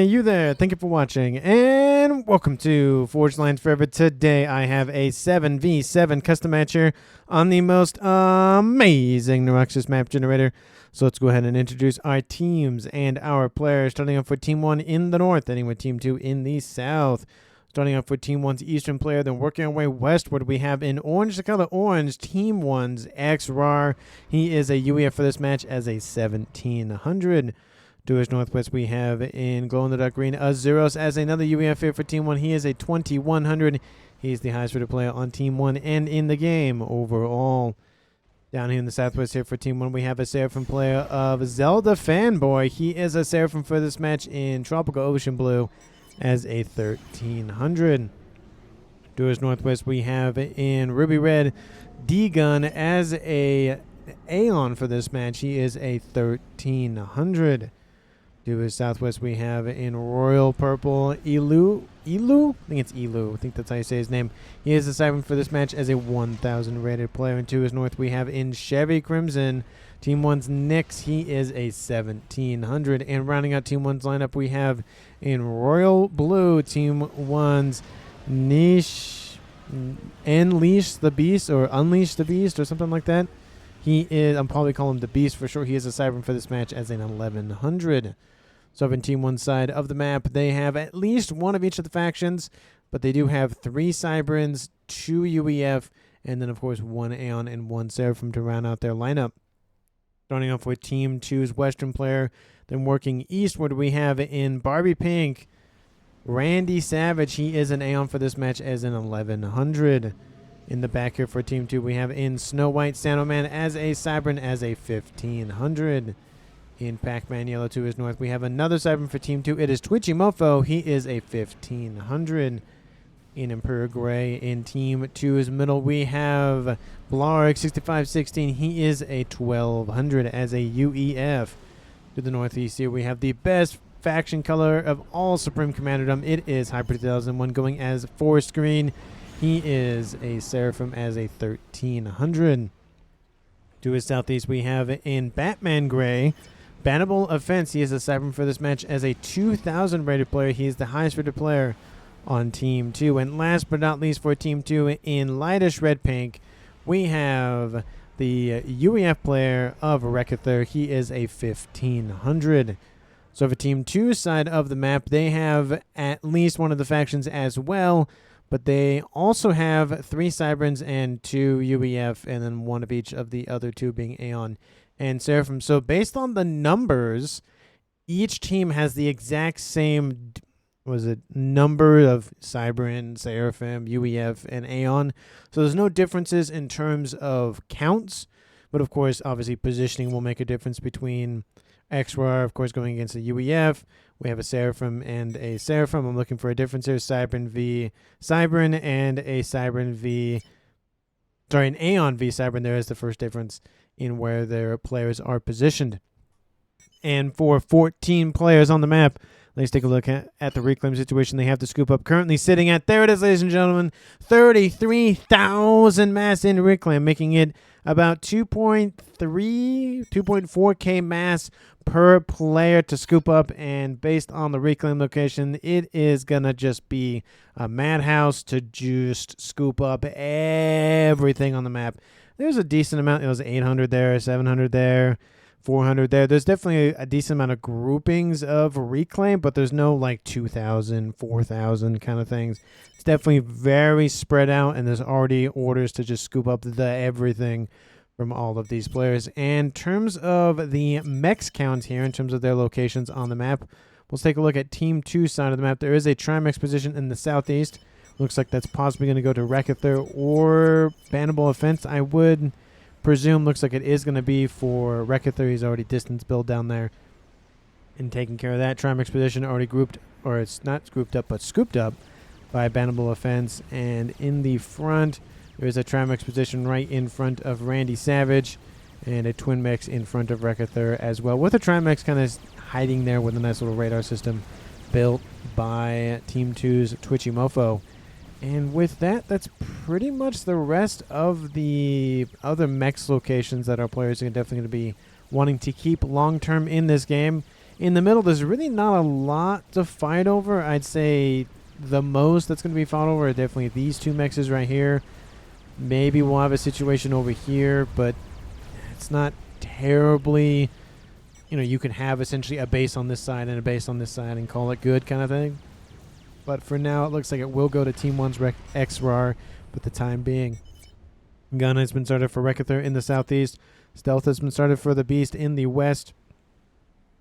you there. Thank you for watching, and welcome to Forged Lines Forever. Today I have a 7v7 custom match here on the most amazing Neuroxis map generator. So let's go ahead and introduce our teams and our players, starting off with Team 1 in the north, ending with Team 2 in the south. Starting off with Team 1's eastern player, then working our way westward, we have in orange, the color orange, Team 1's XRAR. He is a UEF for this match as a 1700. To his northwest, we have in glow-in-the-dark green Azuros as another UEF here for Team 1. He is a 2100. He's the highest rated player on Team 1 and in the game overall. Down here in the southwest here for Team 1, we have a Seraphim player of Zelda Fanboy. He is a Seraphim for this match in Tropical Ocean Blue as a 1300. To his northwest, we have in Ruby Red D-Gun as a Aeon for this match. He is a 1300. To his southwest, we have in Royal Purple Elu? I think it's Elu. I think that's how you say his name. He is a Siren for this match as a 1000 rated player. And to his north, we have in Chevy Crimson, Team 1's Nyx. He is a 1700. And rounding out Team 1's lineup, we have in Royal Blue, Team 1's Unleash the Beast or something like that. He is, I'm probably calling him the Beast for sure. He is a Siren for this match as an 1100. So up in Team 1's side of the map, they have at least one of each of the factions, but they do have 3 Cyberns, 2 UEF, and then, of course, 1 Aeon and 1 Seraphim to round out their lineup. Starting off with Team 2's Western player, then working eastward, we have in Barbie Pink, Randy Savage. He is an Aeon for this match as an 1100. In the back here for Team 2, we have in Snow White Sanoman as a Cybern as a 1500. In Pac-Man Yellow to his north, we have another Cybern for Team 2. It is Twitchy Mofo. He is a 1500. In Emperor Gray, in Team 2's middle, we have Blarg 6516. He is a 1200 as a UEF. To the northeast here, we have the best faction color of all Supreme Commanderdom. It is Hyper 2001 going as Forest Green. He is a Seraphim as a 1300. To his southeast, we have in Batman Gray, Bannable Offense. He is a Cyber for this match as a 2000 rated player. He is the highest rated player on Team 2. And last but not least for Team 2, in Lightish Red Pink, we have the UEF player of Rekather. He is a 1500. So for Team 2's side of the map, they have at least one of the factions as well, but they also have 3 Cyberns and 2 UEF, and then 1 of each of the other 2 being Aeon and Seraphim. So based on the numbers, each team has the exact same number of Cybern, Seraphim, UEF, and Aeon. So there's no differences in terms of counts, but of course, obviously, positioning will make a difference between XRAR, of course, going against a UEF. We have a Seraphim and a Seraphim. I'm looking for a difference here. Cybern v Cybern and a Cybern v... Sorry, an Aeon v Cybern. There is the first difference in where their players are positioned. And for 14 players on the map, let's take a look at the reclaim situation they have to scoop up. Currently sitting at, there it is, ladies and gentlemen, 33,000 mass in reclaim, making it about 2.4K mass per player to scoop up. And based on the reclaim location, it is going to just be a madhouse to just scoop up everything on the map. There's a decent amount. It was 800 there, 700 there, 400 there. There's definitely a decent amount of groupings of reclaim, but there's no like 2,000, 4,000 kind of things. It's definitely very spread out, and there's already orders to just scoop up the everything from all of these players. And in terms of the mechs count here, in terms of their locations on the map, let's take a look at Team 2 side of the map. There is a Trimex position in the southeast. Looks like that's possibly going to go to Rekather or Bannable Offense, I would presume. Looks like it is going to be for Rekather. He's already distance build down there and taking care of that. Trimex position already grouped, or it's not grouped up, but scooped up by Bannable Offense. And in the front, there is a Trimex position right in front of Randy Savage and a Twin Mech in front of Rekather as well, with a Trimex kind of hiding there with a nice little radar system built by Team 2's Twitchy Mofo. And with that, that's pretty much the rest of the other mechs locations that our players are definitely going to be wanting to keep long-term in this game. In the middle, there's really not a lot to fight over. I'd say the most that's going to be fought over are definitely these two mexes right here. Maybe we'll have a situation over here, but it's not terribly, you know, you can have essentially a base on this side and a base on this side and call it good kind of thing. But for now, it looks like it will go to Team 1's XRAR for the time being. Gun has been started for Rekather in the southeast. Stealth has been started for the Beast in the west.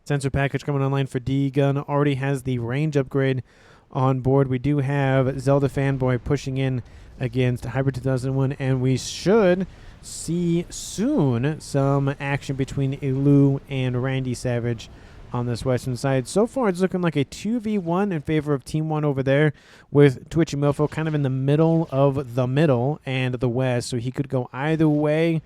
Sensor package coming online for D. Gun already has the range upgrade on board. We do have Zelda Fanboy pushing in against Hybrid 2001, and we should see soon some action between Elu and Randy Savage on this western side. So far, it's looking like a 2v1 in favor of Team 1 over there, with Twitchy Mofo kind of in the middle of the middle and the west, so he could go either way.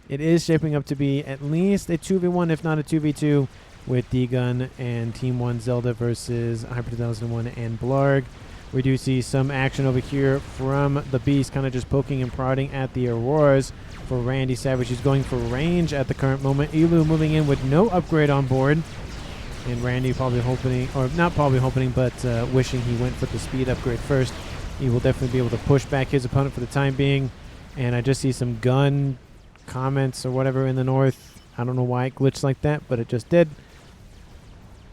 It is shaping up to be at least a 2v1, if not a 2v2, with D-Gun and Team 1 Zelda versus Hyper 2001 and Blarg. We do see some action over here from the Beast, kind of just poking and prodding at the Auroras for Randy Savage. He's going for range at the current moment. Elu moving in with no upgrade on board. And Randy probably hoping, or not probably hoping, but wishing he went for the speed upgrade first. He will definitely be able to push back his opponent for the time being. And I just see some gun comments or whatever in the north. I don't know why it glitched like that, but it just did.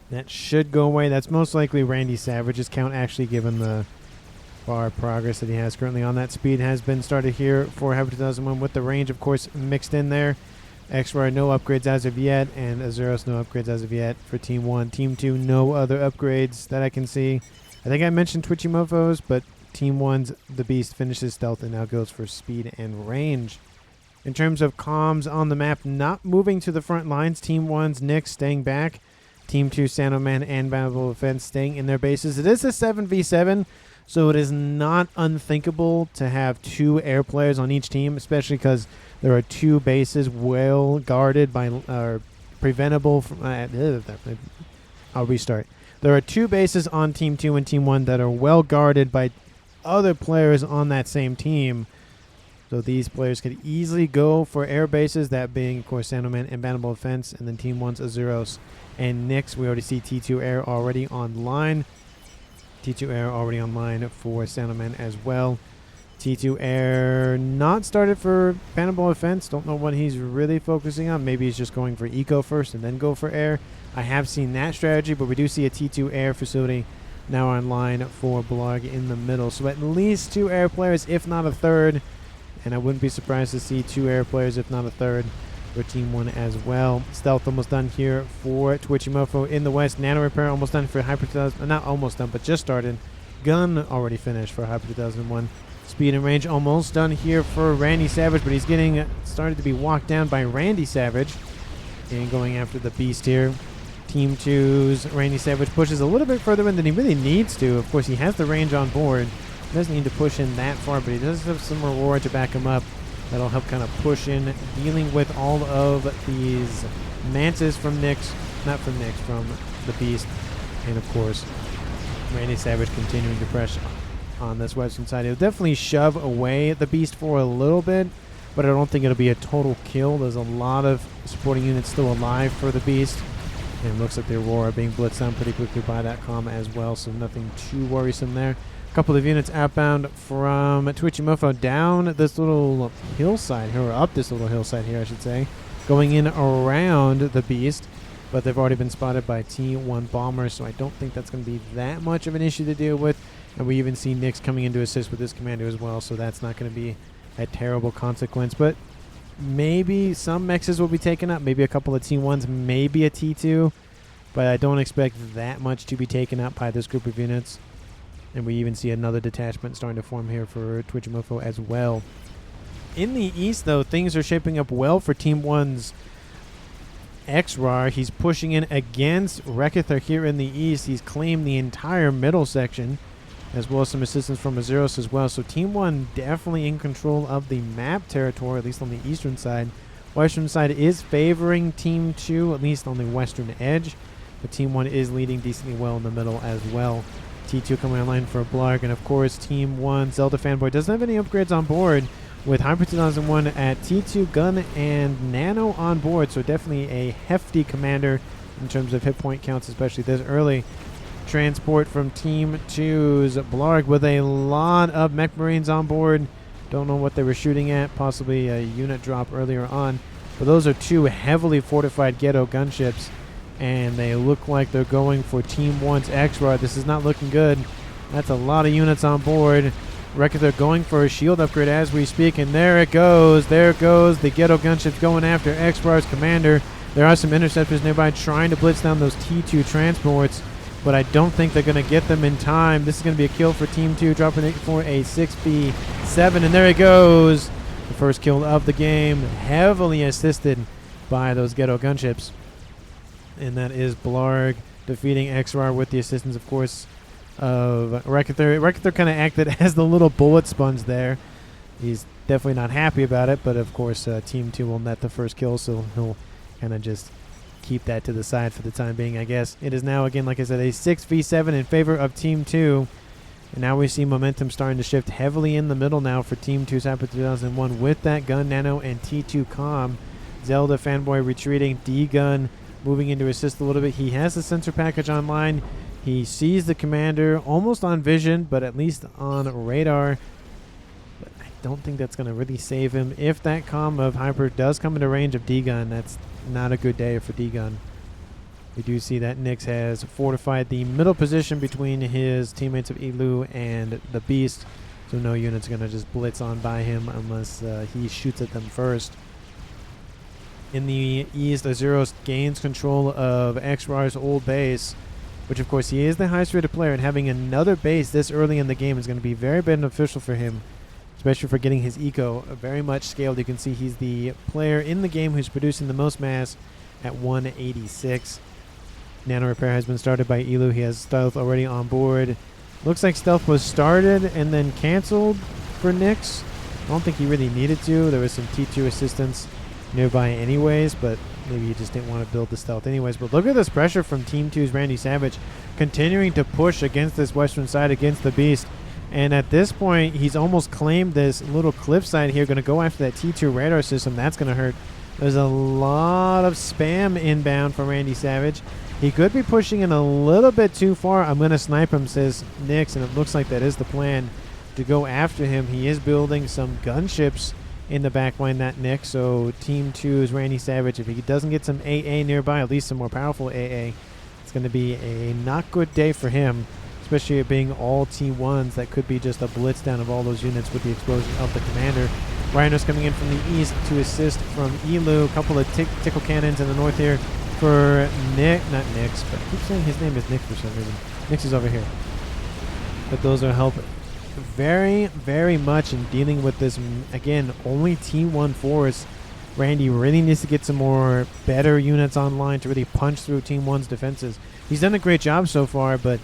That should go away. That's most likely Randy Savage's count, actually, given the far progress that he has currently on that. Speed has been started here for Hyper 2001 with the range, of course, mixed in there. XRAR, no upgrades as of yet, and Azuros, no upgrades as of yet for Team 1. Team 2, no other upgrades that I can see. I think I mentioned Twitchy Mofos, but Team 1's The Beast finishes stealth and now goes for speed and range. In terms of comms on the map, not moving to the front lines. Team 1's Nick staying back. Team 2, Sanoman and Battle Defense staying in their bases. It is a 7v7, so it is not unthinkable to have 2 air players on each team, especially because there are 2 bases well guarded by, preventable from, I'll restart. There are 2 bases on Team 2 and Team 1 that are well guarded by other players on that same team. So these players could easily go for air bases, that being, of course, Sanoman and Bannable Defense, and then Team 1's Azuros and Nyx. We already see T2 Air already online. T2 Air already online for Sanoman as well. T2 Air not started for Bannable Defense. Don't know what he's really focusing on. Maybe he's just going for Eco first and then go for Air. I have seen that strategy, but we do see a T2 Air facility now online for Blarg in the middle. So at least 2 air players, if not a third. And I wouldn't be surprised to see 2 air players, if not a third, for Team 1 as well. Stealth almost done here for Twitchy Mofo in the west. Nano Repair almost done for Hyper 2000. Not almost done, but just started. Gun already finished for Hyper 2001. Speed and range almost done here for Randy Savage, but he's getting started to be walked down by Randy Savage. And going after the Beast here. Team 2's Randy Savage pushes a little bit further in than he really needs to. Of course, he has the range on board. He doesn't need to push in that far, but he does have some reward to back him up. That'll help kind of push in, dealing with all of these Mantis from Nyx. Not from Nyx, from the Beast. And, of course, Randy Savage continuing to press on this western side. He'll definitely shove away the Beast for a little bit, but I don't think it'll be a total kill. There's a lot of supporting units still alive for the Beast. And it looks like the Aurora being blitzed down pretty quickly by that comm as well, so nothing too worrisome there. Couple of units outbound from Twitchy Mofo down this little hillside here, or up this little hillside here, I should say, going in around the Beast, but they've already been spotted by T1 bombers, so I don't think that's going to be that much of an issue to deal with. And we even see Nyx coming in to assist with this commander as well, so that's not going to be a terrible consequence. But maybe some mexes will be taken up, maybe a couple of T1s, maybe a T2, but I don't expect that much to be taken up by this group of units. And we even see another detachment starting to form here for Twitchy Mofo as well. In the east, though, things are shaping up well for Team 1's XRAR. He's pushing in against Rekather here in the east. He's claimed the entire middle section, as well as some assistance from Azuros as well. So Team 1 definitely in control of the map territory, at least on the eastern side. Western side is favoring Team 2, at least on the western edge. But Team 1 is leading decently well in the middle as well. T2 coming online for Blarg, and of course Team 1 Zelda Fanboy doesn't have any upgrades on board, with Hyper 2001 at T2 Gun and Nano on board, so definitely a hefty commander in terms of hit point counts, especially this early. Transport from Team 2's Blarg with a lot of mech marines on board. Don't know what they were shooting at, possibly a unit drop earlier on. But those are two heavily fortified ghetto gunships, and they look like they're going for Team 1's X-Rod. This is not looking good. That's a lot of units on board. Reckon they're going for a shield upgrade as we speak, and there it goes. There it goes. The ghetto gunships going after X-Rod's commander. There are some interceptors nearby trying to blitz down those T2 transports, but I don't think they're going to get them in time. This is going to be a kill for Team 2, dropping it for a 6v7, and there it goes. The first kill of the game, heavily assisted by those ghetto gunships. And that is Blarg defeating XR with the assistance, of course, of Rekethur. Rekethur kind of acted as the little bullet sponge there. He's definitely not happy about it, but of course Team 2 will net the first kill, so he'll kind of just keep that to the side for the time being, I guess. It is now, again, like I said, a 6v7 in favor of Team 2. And now we see momentum starting to shift heavily in the middle now for Team 2's Hyper 2001 with that gun, Nano, and T2 Com. Zelda Fanboy retreating, D-Gun moving in to assist a little bit. He has the sensor package online. He sees the commander almost on vision, but at least on radar. But I don't think that's going to really save him. If that Com of Hyper does come into range of D-Gun, that's not a good day for D-Gun. We do see that Nyx has fortified the middle position between his teammates of Elu and the Beast, so no unit's going to just blitz on by him unless he shoots at them first. In the east, Azuros gains control of Xrar's old base, which of course he is the highest rated player, and having another base this early in the game is going to be very beneficial for him, especially for getting his eco very much scaled. You can see he's the player in the game who's producing the most mass at 186. Nano repair has been started by Elu. He has stealth already on board. Looks like stealth was started and then canceled for Nyx. I don't think he really needed to. There was some T2 assistance nearby anyways, but maybe he just didn't want to build the stealth anyways. But look at this pressure from Team 2's Randy Savage, continuing to push against this western side, against the Beast. And at this point, he's almost claimed this little cliff side here, going to go after that T2 radar system. That's going to hurt. There's a lot of spam inbound from Randy Savage. He could be pushing in a little bit too far. I'm going to snipe him, says Nyx, and it looks like that is the plan, to go after him. He is building some gunships in the back line, that Nyx, so Team 2's Randy Savage, if he doesn't get some AA nearby, at least some more powerful AA, it's going to be a not good day for him, especially it being all T1s. That could be just a blitz down of all those units with the explosion of the commander. Rhinos coming in from the east to assist from Elu. A couple of tickle cannons in the north here for Nick, not Nyx, but I keep saying his name is Nick for some reason. Nyx is over here. But those are helping very, very much in dealing with this, again, only T1 force. Randy really needs to get some more better units online to really punch through Team 1's defenses. He's done a great job so far, but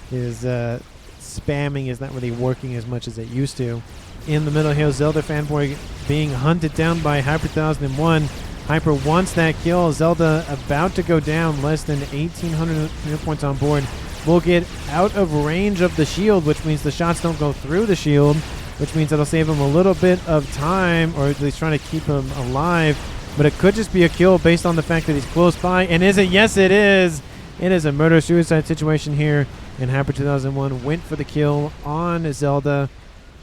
his spamming is not really working as much as it used to. In the middle here, Zelda Fanboy being hunted down by Hyper 1001. Hyper wants that kill. Zelda about to go down, less than 1,800 hit points on board. Will get out of range of the shield, which means the shots don't go through the shield, which means it'll save him a little bit of time, or at least trying to keep him alive. But it could just be a kill based on the fact that he's close by. And is it? Yes, it is. It is a murder-suicide situation here, and Hyper 2001 went for the kill on Zelda.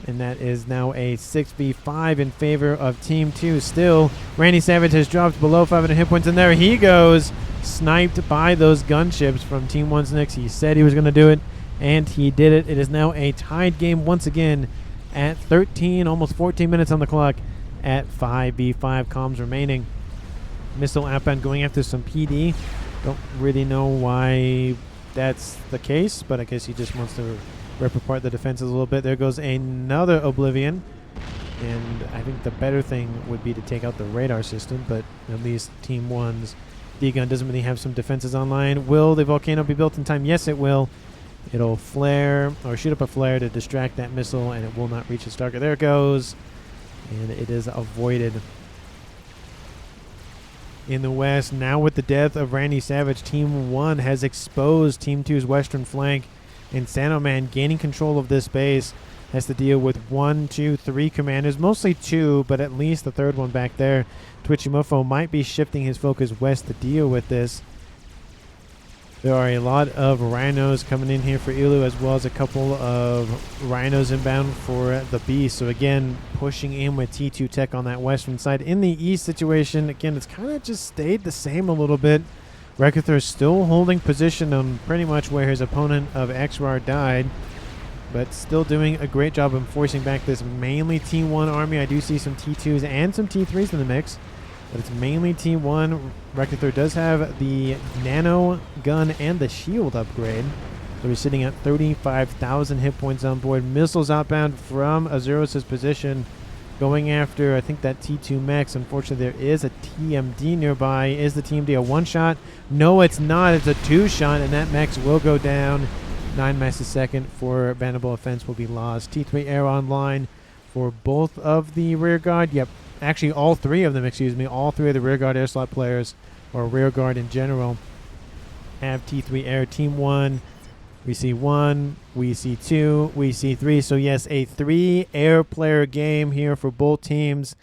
And that is now a 6v5 in favor of Team 2. Still, Randy Savage has dropped below 500 hit points, and there he goes, sniped by those gunships from Team 1's Nyx. He said he was going to do it, and he did it. It is now a tied game once again at 13, almost 14 minutes on the clock at 5v5 comms remaining. Missile outbound going after some PD. Don't really know why that's the case, but I guess he just wants to rip apart the defenses a little bit. There goes another Oblivion, and I think the better thing would be to take out the radar system, but at least Team 1's D-Gun doesn't really have some defenses online. Will the volcano be built in time? Yes, it will. It'll flare, or shoot up a flare to distract that missile, and it will not reach its target. There it goes, and it is avoided. In the west, now with the death of Randy Savage, Team 1 has exposed Team 2's western flank, and Sanoman, gaining control of this base, has to deal with 1, 2, 3 commanders, mostly 2, but at least the third one back there. Twitchy Muffo might be shifting his focus west to deal with this. There are a lot of rhinos coming in here for Elu, as well as a couple of rhinos inbound for the Beast. So again, pushing in with T2 tech on that western side. In the east situation, again, it's kind of just stayed the same a little bit. Rekethur is still holding position on pretty much where his opponent of Xrar died, but still doing a great job of forcing back this mainly T1 army. I do see some T2s and some T3s in the mix, but it's mainly T1. Rekethur does have the nano gun and the shield upgrade, so he's sitting at 35,000 hit points on board. Missiles outbound from Azuros' position, going after, I think, that T2 mechs. Unfortunately, there is a TMD nearby. Is the TMD a one-shot? No, it's not. It's a two-shot, and that mechs will go down. 9 mechs a second for bannable offense will be lost. T3 air online for both of the rear guard. Yep, actually all three of them, excuse me. All three of the rear guard air slot players, or rear guard in general, have T3 air. Team 1, we see 1, we see 2, we see 3. So yes, a 3 air player game here for both teams.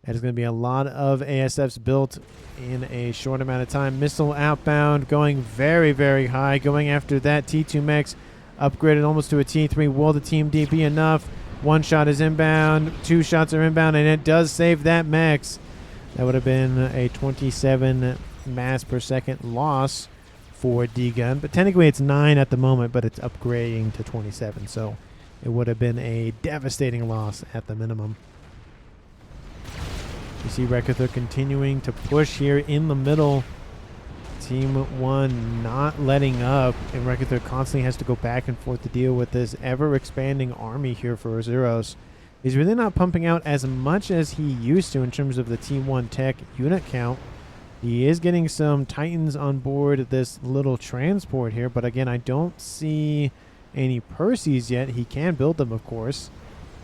That is going to be a lot of ASFs built in a short amount of time. Missile outbound, going very, very high, going after that T2 mechs, upgraded almost to a T3. Will the Team D be enough? One shot is inbound, 2 shots are inbound, and it does save that mechs. That would have been a 27 mass per second loss for D-Gun, but technically it's 9 at the moment, but it's upgrading to 27, so it would have been a devastating loss at the minimum. You see Rekethur continuing to push here in the middle. Team 1 not letting up, and Rekethur constantly has to go back and forth to deal with this ever-expanding army here for Azuros. He's really not pumping out as much as he used to in terms of the Team 1 tech unit count. He is getting some Titans on board this little transport here, but again, I don't see any Perseus yet. He can build them, of course.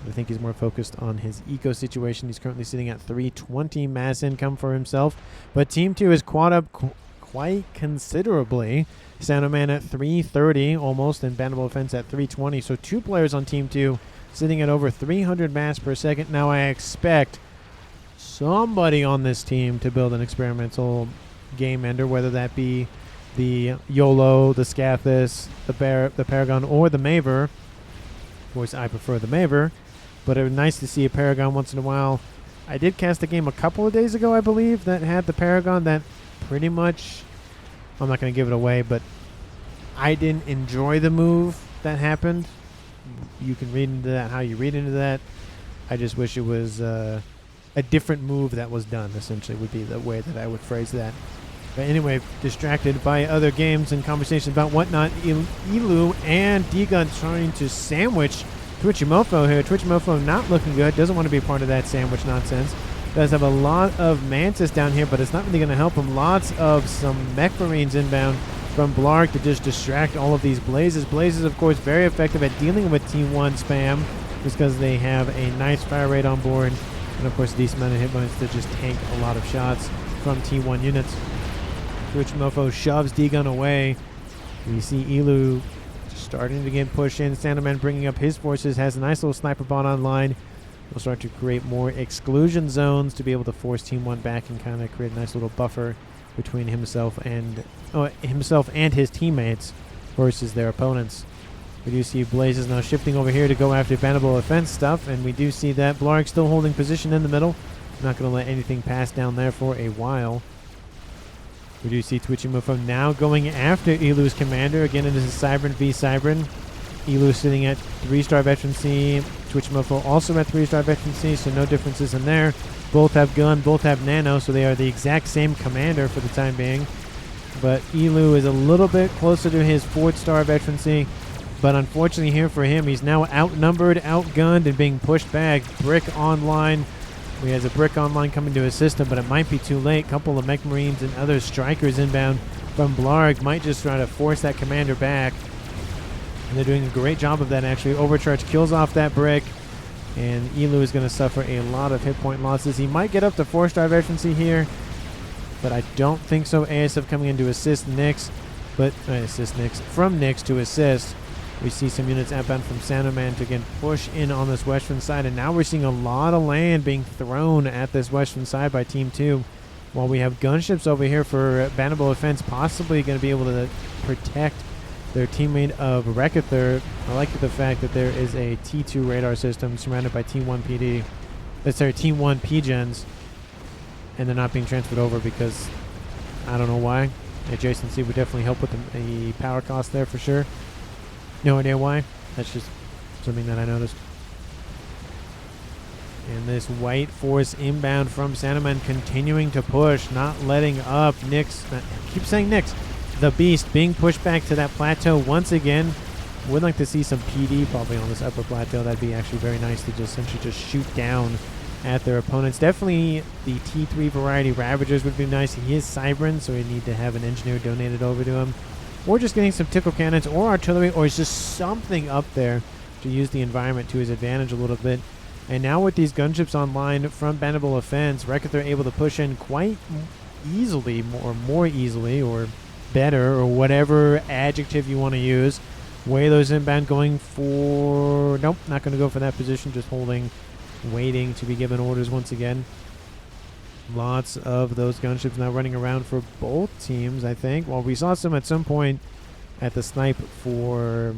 I think he's more focused on his eco situation. He's currently sitting at 320 mass income for himself. But Team 2 is quad up quite considerably. Soundman at 330 almost, and bannable offense at 320. So 2 players on Team 2 sitting at over 300 mass per second. Now I expect somebody on this team to build an experimental game ender, whether that be the YOLO, the Scathis, the Paragon, or the Maver. Of course, I prefer the Maver, but it was nice to see a Paragon once in a while. I did cast a game a couple of days ago, I believe, that had the Paragon that pretty much, I'm not going to give it away, but I didn't enjoy the move that happened. You can read into that how you read into that. I just wish it was a different move that was done, essentially, would be the way that I would phrase that. But anyway, distracted by other games and conversations about whatnot, Elu and D-Gun trying to sandwich Twitchymofo here. Twitchymofo not looking good. Doesn't want to be a part of that sandwich nonsense. Does have a lot of Mantis down here, but it's not really going to help him. Lots of some Mech Marines inbound from Blarg to just distract all of these Blazes. Blazes, of course, very effective at dealing with Team 1 spam, just because they have a nice fire rate on board, and of course a decent amount of hit points to just tank a lot of shots from T1 units. Twitchymofo shoves D-Gun away. We see Elu starting to get pushed in. Sandoman bringing up his forces, has a nice little sniper bot online. We'll start to create more exclusion zones to be able to force Team 1 back and kind of create a nice little buffer between himself and his teammates versus their opponents. We do see Blazes now shifting over here to go after bannable offense stuff, and we do see that Blarg still holding position in the middle. Not going to let anything pass down there for a while. We do see Twitchymofo now going after Elu's commander. Again, it is a Cybran v Cybran. Elu sitting at 3-star veterancy. Twitchymofo also at 3-star veterancy, so no differences in there. Both have gun, both have nano, so they are the exact same commander for the time being. But Elu is a little bit closer to his 4th-star veterancy. But unfortunately here for him, he's now outnumbered, outgunned, and being pushed back. Brick online. He has a brick online coming to assist him, but it might be too late. Couple of Mech Marines and other strikers inbound from Blarg might just try to force that commander back. And they're doing a great job of that, actually. Overcharge kills off that brick, and Elu is going to suffer a lot of hit point losses. He might get up to 4-star veterancy here, but I don't think so. ASF coming in to assist Nyx, but from Nyx to assist. We see some units outbound from Sandoman to again push in on this western side, and now we're seeing a lot of land being thrown at this western side by Team 2. While we have gunships over here for Bannable Offense, possibly going to be able to protect their teammate of Rekather. I like the fact that there is a T2 radar system surrounded by T1 PD. Sorry, T1 PGens, and they're not being transferred over because I don't know why. Adjacency would definitely help with the power cost there for sure. No idea why. That's just something that I noticed. And this white force inbound from Santaman continuing to push, not letting up. Nyx, I keep saying Nyx, the Beast being pushed back to that plateau once again. Would like to see some PD probably on this upper plateau. That'd be actually very nice to just essentially just shoot down at their opponents. Definitely the T3 variety Ravagers would be nice. He is Cybran, so we need to have an engineer donated over to him. Or just getting some tickle cannons or artillery or just something up there to use the environment to his advantage a little bit. And now with these gunships online from Bannable Offense, Rekather able to push in quite easily, more easily, or better, or whatever adjective you want to use. Whalers inbound going for... Nope, not going to go for that position, just holding, waiting to be given orders once again. Lots of those gunships now running around for both teams, I think. Well, we saw some at some point at the snipe for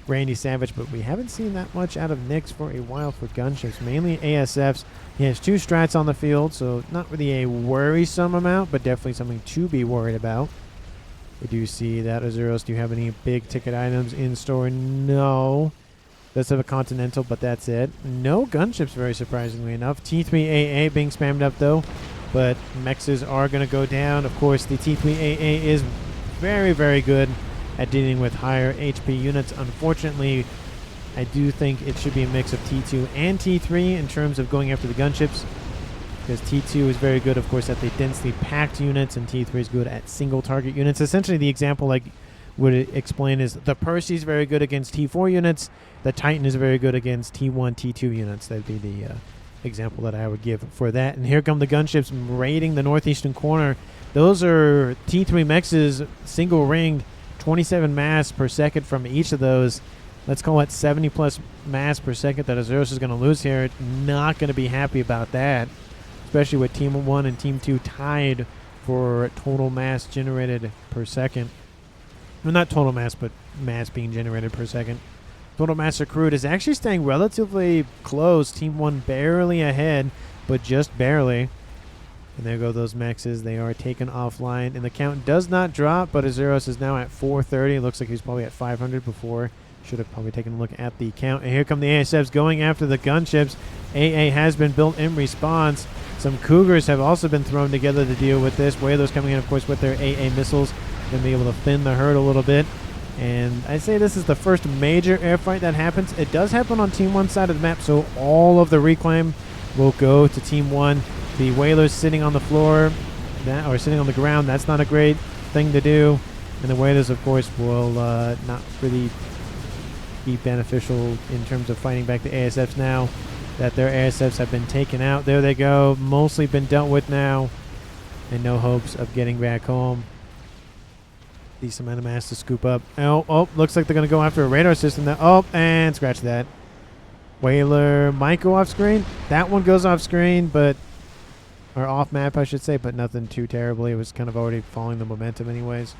Randy Savage, but we haven't seen that much out of Nyx for a while for gunships, mainly ASFs. He has 2 strats on the field, so not really a worrisome amount, but definitely something to be worried about. We do see that. Azuros, do you have any big ticket items in store? No. Does have a Continental, but that's it. No gunships, very surprisingly enough. T3AA being spammed up, though, but mexes are going to go down. Of course, the T3AA is very, very good at dealing with higher HP units. Unfortunately, I do think it should be a mix of T2 and T3 in terms of going after the gunships, because T2 is very good, of course, at the densely packed units, and T3 is good at single target units. Essentially, the example like would explain is the Percy is very good against T4 units, the Titan is very good against T1, T2 units. That'd be the example that I would give for that. And here come the gunships raiding the northeastern corner. Those are T3 mexes, single ringed, 27 mass per second from each of those. Let's call it 70 plus mass per second that Azuros is going to lose here. Not going to be happy about that, especially with Team 1 and Team 2 tied for total mass generated per second. Well, not total mass, but mass being generated per second. Total mass accrued is actually staying relatively close. Team 1 barely ahead, but just barely. And there go those mexes. They are taken offline. And the count does not drop, but Azuros is now at 430. Looks like he was probably at 500 before. Should have probably taken a look at the count. And here come the ASFs going after the gunships. AA has been built in response. Some Cougars have also been thrown together to deal with this. Whalers coming in, of course, with their AA missiles. Going to be able to thin the herd a little bit. And I'd say this is the first major airfight that happens. It does happen on Team 1 side of the map, so all of the reclaim will go to Team 1. The Whalers sitting on the floor, or sitting on the ground, that's not a great thing to do. And the Whalers, of course, will not really be beneficial in terms of fighting back the ASFs now that their ASFs have been taken out. There they go, mostly been dealt with now, and no hopes of getting back home. Decent amount of mass to scoop up. Oh, looks like they're going to go after a radar system now. Oh, and scratch that. Whaler might go off screen. That one goes off screen, but... or off map, I should say, but nothing too terribly. It was kind of already following the momentum anyways.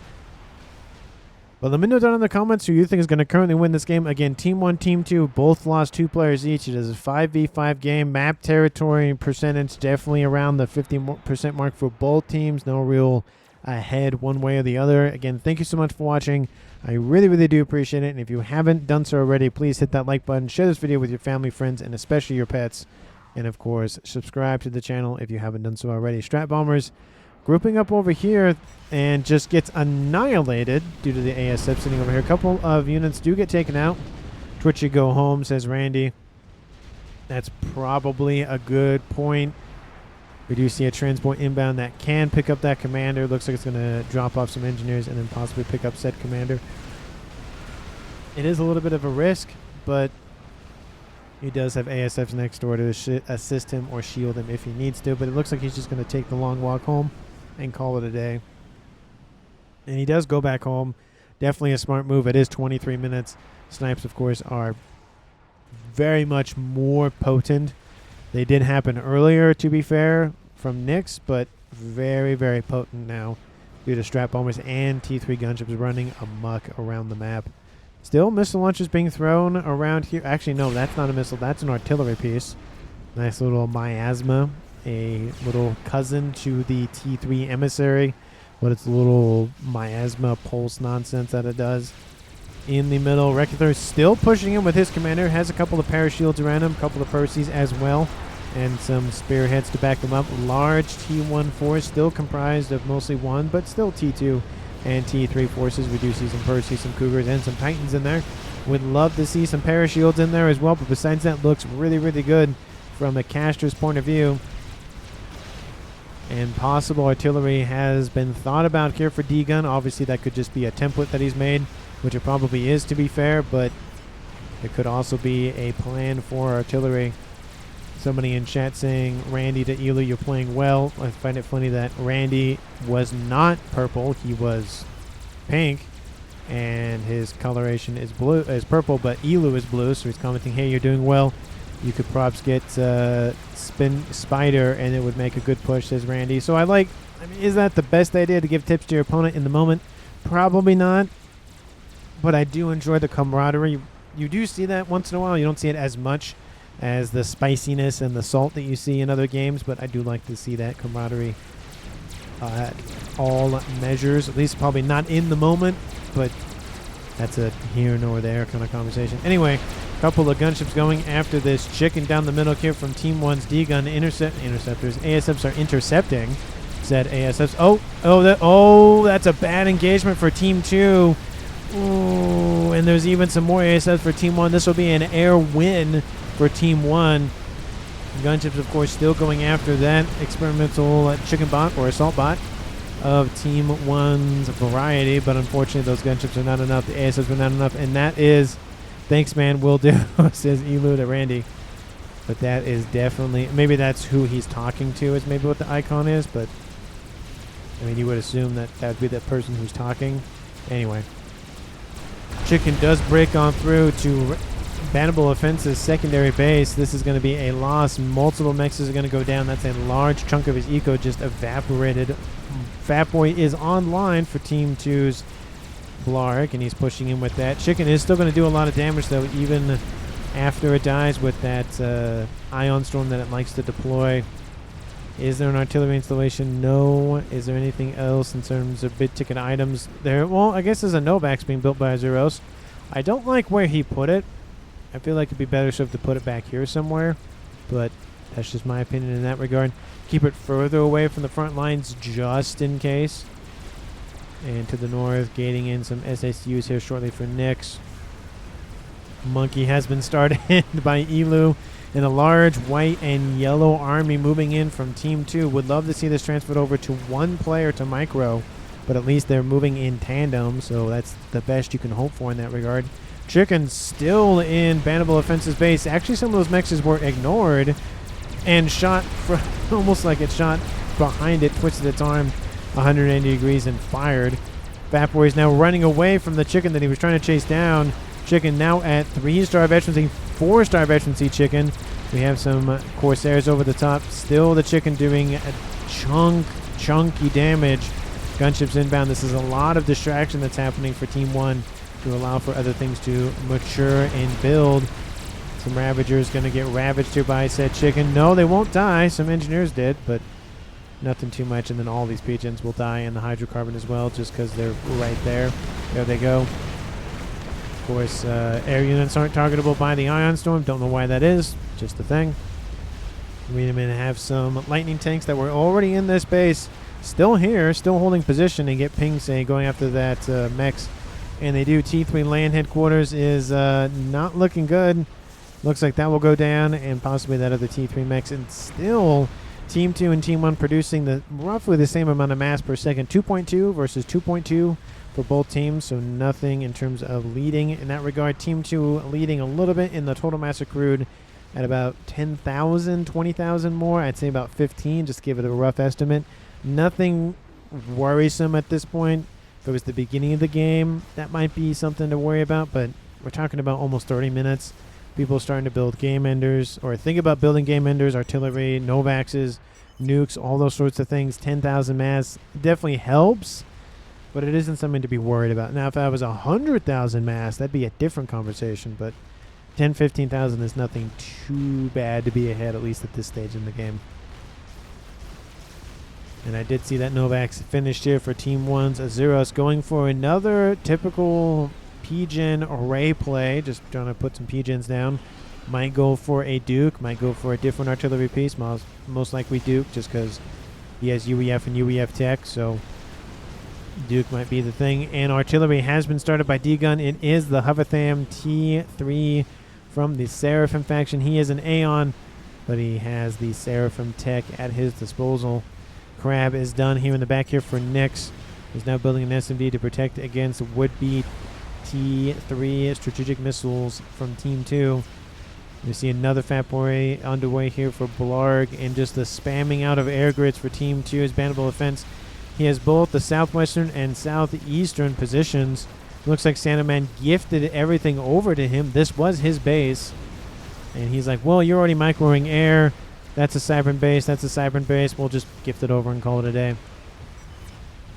But let me know down in the comments who you think is going to currently win this game. Again, Team 1, Team 2, both lost 2 players each. It is a 5v5 game. Map territory percentage definitely around the 50% mark for both teams. No real ahead one way or the other. Again, thank you so much for watching. I really, really do appreciate it. And if you haven't done so already, please hit that like button. Share this video with your family, friends, and especially your pets. And of course, subscribe to the channel if you haven't done so already. Strat Bombers grouping up over here and just gets annihilated due to the ASF sitting over here. A couple of units do get taken out. Twitchy go home, says Randy. That's probably a good point. We do see a transport inbound that can pick up that commander. Looks like it's going to drop off some engineers and then possibly pick up said commander. It is a little bit of a risk, but he does have ASFs next door to assist him or shield him if he needs to. But it looks like he's just going to take the long walk home and call it a day. And he does go back home. Definitely a smart move. It is 23 minutes. Snipes, of course, are very much more potent. They did happen earlier, to be fair, from Nyx, but very, very potent now due to strap bombers and T3 gunships running amok around the map. Still missile launchers being thrown around here. Actually, no, that's not a missile. That's an artillery piece. Nice little miasma, a little cousin to the T3 emissary. But it's a little miasma pulse nonsense that it does. In the middle, Rector still pushing him with his commander. Has a couple of parashields around him, a couple of Percies as well, and some spearheads to back them up. Large T1 force, still comprised of mostly 1, but still T2 and T3 forces. We do see some Percies, some Cougars, and some Titans in there. Would love to see some parashields in there as well, but besides that, looks really, really good from a caster's point of view. And possible artillery has been thought about here for D-Gun. Obviously, that could just be a template that he's made, which it probably is, to be fair, but it could also be a plan for artillery. Somebody in chat saying, Randy to Elu, you're playing well. I find it funny that Randy was not purple. He was pink, and his coloration is blue, is purple, but Elu is blue, so he's commenting, hey, you're doing well. You could perhaps get Spin Spider, and it would make a good push, says Randy. So I mean, is that the best idea to give tips to your opponent in the moment? Probably not. But I do enjoy the camaraderie. You do see that once in a while. You don't see it as much as the spiciness and the salt that you see in other games, but I do like to see that camaraderie at all measures. At least probably not in the moment, but that's a here nor there kind of conversation. Anyway, couple of gunships going after this chicken down the middle here from Team 1's D-Gun interceptors. ASFs are intercepting, said ASFs. That's a bad engagement for Team 2. Ooh, and there's even some more ASFs for Team 1. This will be an air win for Team 1. Gunships, of course, still going after that experimental chicken bot or assault bot of Team 1's variety, but unfortunately those gunships are not enough. The ASFs were not enough, and that is... Thanks, man. Will do, says Elu to Randy. But that is definitely... Maybe that's who he's talking to is maybe what the icon is, but... I mean, you would assume that that would be the person who's talking. Anyway. Chicken does break on through to Bannable Offense's secondary base. This is going to be a loss. Multiple mexes are going to go down. That's a large chunk of his eco just evaporated. Fat Boy is online for Team 2's Blark, and he's pushing in with that. Chicken is still going to do a lot of damage, though, even after it dies with that Ion Storm that it likes to deploy. Is there an artillery installation? No. Is there anything else in terms of big-ticket items? Well, I guess there's a Novax being built by Azuros. I don't like where he put it. I feel like it'd be better served to put it back here somewhere, but that's just my opinion in that regard. Keep it further away from the front lines just in case. And to the north, gating in some SACUs here shortly for Nyx. Monkey has been started by Elu. And a large white and yellow army moving in from Team 2. Would love to see this transferred over to one player to Micro. But at least they're moving in tandem, so that's the best you can hope for in that regard. Chicken still in Bannable Offense's base. Actually, some of those mexes were ignored and shot almost like it shot behind it, twisted its arm 180 degrees and fired. Fat Boy is now running away from the chicken that he was trying to chase down. Chicken now at 3-star veterancy, 4-star veterancy Chicken. We have some Corsairs over the top. Still the Chicken doing a chunky damage. Gunships inbound. This is a lot of distraction that's happening for Team 1 to allow for other things to mature and build. Some Ravagers going to get ravaged here by said Chicken. No, they won't die. Some Engineers did, but nothing too much. And then all these Pigeons will die in the Hydrocarbon as well just because they're right there. There they go. Of course, air units aren't targetable by the Ion Storm. Don't know why that is. Just a thing. We're going to have some lightning tanks that were already in this base. Still here, still holding position, and get ping say going after that mechs. And they do. T3 land headquarters is not looking good. Looks like that will go down, and possibly that other T3 mechs. And still, Team 2 and Team 1 producing roughly the same amount of mass per second. 2.2 versus 2.2 for both teams, so nothing in terms of leading in that regard. Team 2 leading a little bit in the total mass accrued at about 10,000, 20,000 more. I'd say about 15, just to give it a rough estimate. Nothing worrisome at this point. If it was the beginning of the game, that might be something to worry about, but we're talking about almost 30 minutes. People starting to build game enders, or think about building game enders, artillery, Novaxes, nukes, all those sorts of things. 10,000 mass definitely helps, but it isn't something to be worried about. Now, if I was 100,000 mass, that'd be a different conversation, but 10, 15,000 is nothing too bad to be ahead, at least at this stage in the game. And I did see that Novak's finished here for Team 1's Azuros, going for another typical P-Gen array play, just trying to put some P-Gens down. Might go for a Duke, might go for a different artillery piece, most likely Duke, just because he has UEF and UEF tech, so Duke might be the thing. And artillery has been started by D-Gun. It is the Hovertham T3 from the Seraphim faction. He is an Aeon, but he has the Seraphim tech at his disposal. Crab is done here in the back here for Nyx. He's now building an SMD to protect against would-be T3 strategic missiles from Team 2. You see another FAF boy underway here for Blarg, and just the spamming out of air grids for Team 2 is bannable offense. He has both the southwestern and southeastern positions. Looks like Santa Man gifted everything over to him. This was his base. And he's like, well, you're already microing air. That's a Cybern base. That's a Cybern base. We'll just gift it over and call it a day.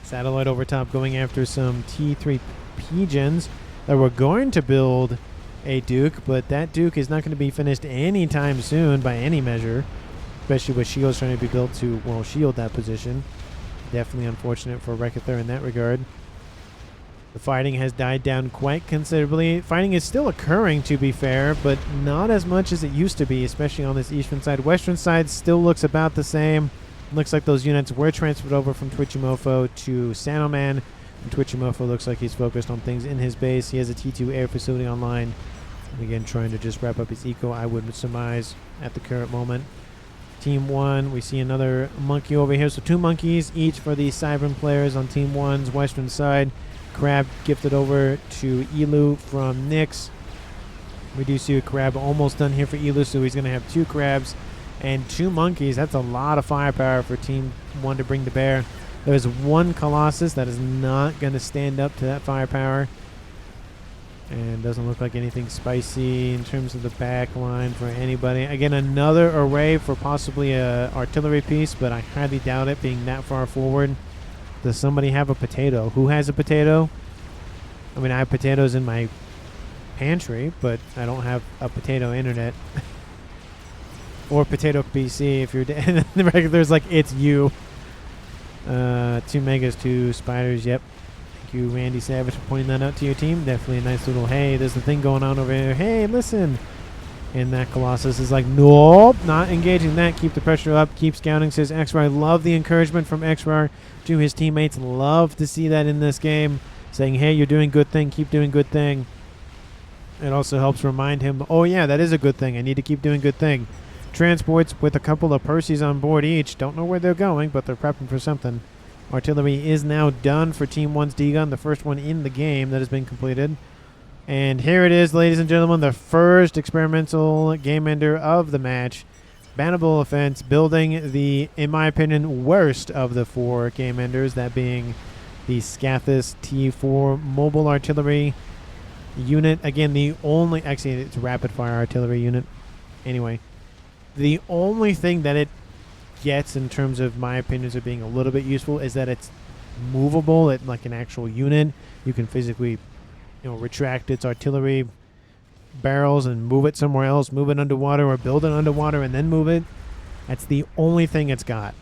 Satellite over top going after some T3 P-Gens that were going to build a Duke, but that Duke is not going to be finished anytime soon by any measure, especially with shields trying to be built to, well, shield that position. Definitely unfortunate for Rekather in that regard. The fighting has died down quite considerably. Fighting is still occurring, to be fair, but not as much as it used to be, especially on this eastern side. Western side still looks about the same. Looks like those units were transferred over from Twitchimofo to Sanoman. And Twitchimofo looks like he's focused on things in his base. He has a T2 air facility online. And again, trying to just wrap up his eco, I would surmise, at the current moment. Team 1, we see another monkey over here. So 2 monkeys each for the Cybern players on Team 1's western side. Crab gifted over to Elu from Nyx. We do see a crab almost done here for Elu, so he's going to have 2 crabs and 2 monkeys. That's a lot of firepower for Team 1 to bring to bear. There's 1 Colossus that is not going to stand up to that firepower. And doesn't look like anything spicy in terms of the back line for anybody. Again, another array for possibly a artillery piece, but I highly doubt it being that far forward. Does somebody have a potato? Who has a potato? I mean, I have potatoes in my pantry, but I don't have a potato internet. Or potato PC if you're and the regular's like, it's you. 2 megas, 2 spiders, yep. Thank you, Randy Savage, for pointing that out to your team. Definitely a nice little, hey, there's the thing going on over here. Hey, listen. And that Colossus is like, nope, not engaging that. Keep the pressure up. Keep scouting, says XR. Love the encouragement from XR to his teammates. Love to see that in this game. Saying, hey, you're doing good thing. Keep doing good thing. It also helps remind him, oh, yeah, that is a good thing. I need to keep doing good thing. Transports with a couple of Perseus on board each. Don't know where they're going, but they're prepping for something. Artillery is now done for Team 1's D-Gun, the first one in the game that has been completed. And here it is, ladies and gentlemen, the first experimental game ender of the match. Bannable offense, building the, in my opinion, worst of the 4 game enders, that being the Scathis T4 mobile artillery unit. Again, the only, actually it's a rapid fire artillery unit. Anyway, the only thing that it gets in terms of my opinions of being a little bit useful is that it's movable at like an actual unit. You can physically, retract its artillery barrels and move it somewhere else, move it underwater or build it underwater and then move it. That's the only thing it's got.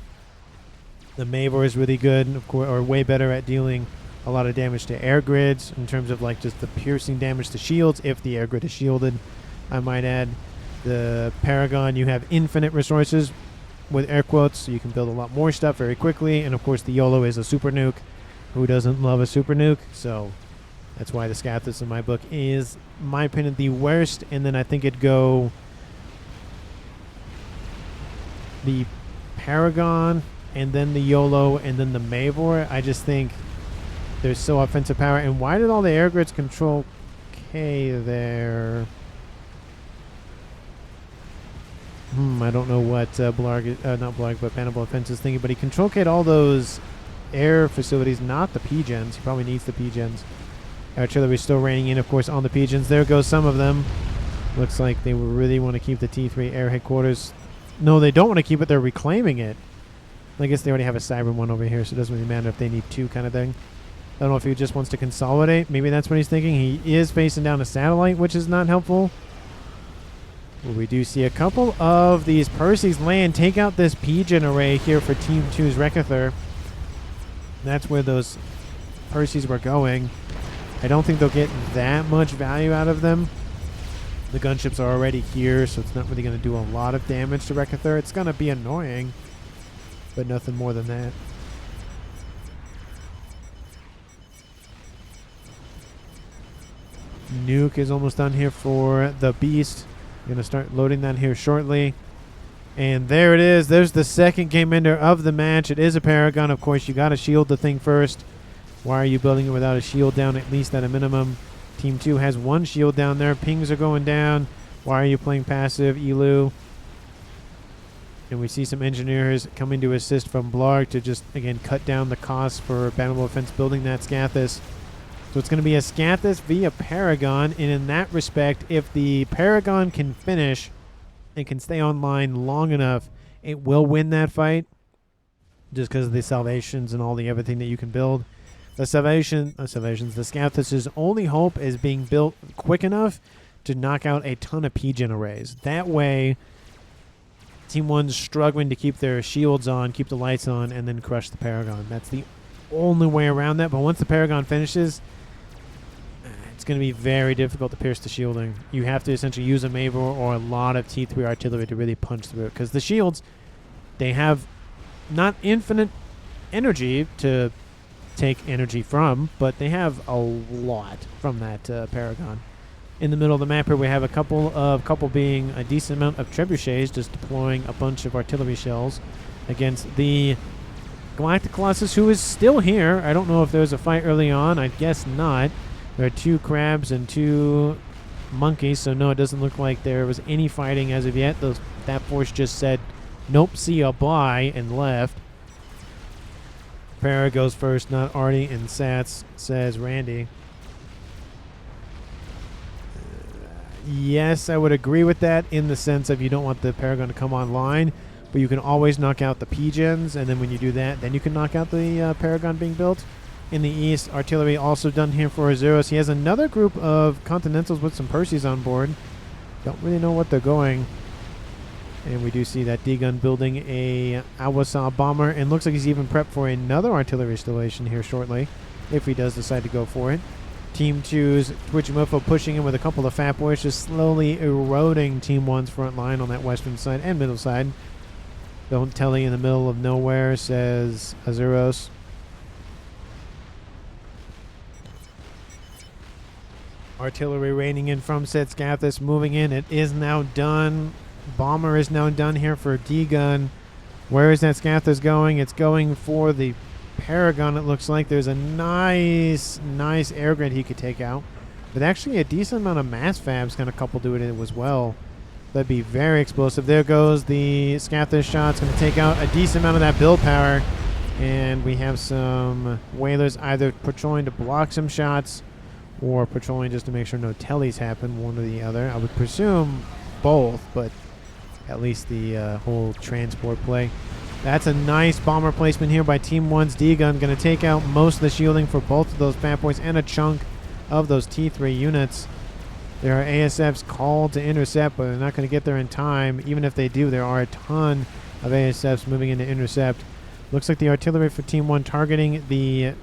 The Mavor is really good, of course, or way better at dealing a lot of damage to air grids in terms of like just the piercing damage to shields if the air grid is shielded, I might add. The Paragon, you have infinite resources with air quotes, so you can build a lot more stuff very quickly. And of course the YOLO is a super nuke. Who doesn't love a super nuke? So that's why the Scathis in my book is, in my opinion, the worst. And then I think it'd go the Paragon, and then the YOLO, and then the Mavor. I just think there's so offensive power. And why did all the air grids control K there? I don't know what Blarg, not Blarg, but Bannable Offense is thinking, but he control K'd all those air facilities, not the P-Gens. He probably needs the P-Gens. Artillery still raining in, of course, on the P-Gens. There goes some of them. Looks like they really want to keep the T3 air headquarters. No, they don't want to keep it. They're reclaiming it. I guess they already have a Cybern one over here, so it doesn't really matter if they need two kind of thing. I don't know if he just wants to consolidate. Maybe that's what he's thinking. He is facing down a satellite, which is not helpful. Well, we do see a couple of these Perseus land take out this Pigeon array here for Team 2's Rekather. That's where those Perseus were going. I don't think they'll get that much value out of them. The gunships are already here, so it's not really going to do a lot of damage to Rekather. It's going to be annoying, but nothing more than that. Nuke is almost done here for the Beast. Going to start loading that here shortly. And there it is. There's the second game ender of the match. It is a Paragon. Of course, you got to shield the thing first. Why are you building it without a shield down, at least at a minimum? Team 2 has one shield down there. Pings are going down. Why are you playing passive, Elu? And we see some engineers coming to assist from Blarg to just, again, cut down the cost for Battle Offense building that Scathis. So it's going to be a Scathis via Paragon, and in that respect, if the Paragon can finish and can stay online long enough, it will win that fight just because of the Salvations and all the everything that you can build. The Scathis' only hope is being built quick enough to knock out a ton of Pigeon arrays. That way, Team 1's struggling to keep their shields on, keep the lights on, and then crush the Paragon. That's the only way around that, but once the Paragon finishes, it's going to be very difficult to pierce the shielding. You have to essentially use a Mavor or a lot of T3 artillery to really punch through it, because the shields, they have not infinite energy to take energy from, but they have a lot from that Paragon. In the middle of the map here, we have a couple being a decent amount of trebuchets, just deploying a bunch of artillery shells against the Galactic Colossus, who is still here. I don't know if there was a fight early on. I guess not. There are 2 crabs and 2 monkeys, so no, it doesn't look like there was any fighting as of yet. That force just said, nope, see ya, bye, and left. Para goes first, not Artie and Sats, says Randy. Yes, I would agree with that in the sense of you don't want the Paragon to come online, but you can always knock out the Pigeons, and then when you do that, then you can knock out the Paragon being built. In the east, artillery also done here for Azuros. He has another group of Continentals with some Perseus on board. Don't really know what they're going. And we do see that D-Gun building a Awasa bomber, and looks like he's even prepped for another artillery installation here shortly, if he does decide to go for it. Team 2's Twitchy Mofo pushing in with a couple of Fat Boys, just slowly eroding Team 1's front line on that western side and middle side. Don't tell you in the middle of nowhere, says Azuros. Artillery raining in from said Scathis, moving in. It is now done. Bomber is now done here for D-Gun. Where is that Scathis going? It's going for the Paragon, it looks like. There's a nice air grid he could take out. But actually a decent amount of mass fabs kind of coupled to it as well. That'd be very explosive. There goes the Scathis shot. It's going to take out a decent amount of that build power. And we have some whalers either patrolling to block some shots or patrolling just to make sure no tellies happen, one or the other. I would presume both, but at least the whole transport play. That's a nice bomber placement here by Team 1's D-Gun. Going to take out most of the shielding for both of those Fat Boys and a chunk of those T3 units. There are ASFs called to intercept, but they're not going to get there in time. Even if they do, there are a ton of ASFs moving in to intercept. Looks like the artillery for Team 1 targeting the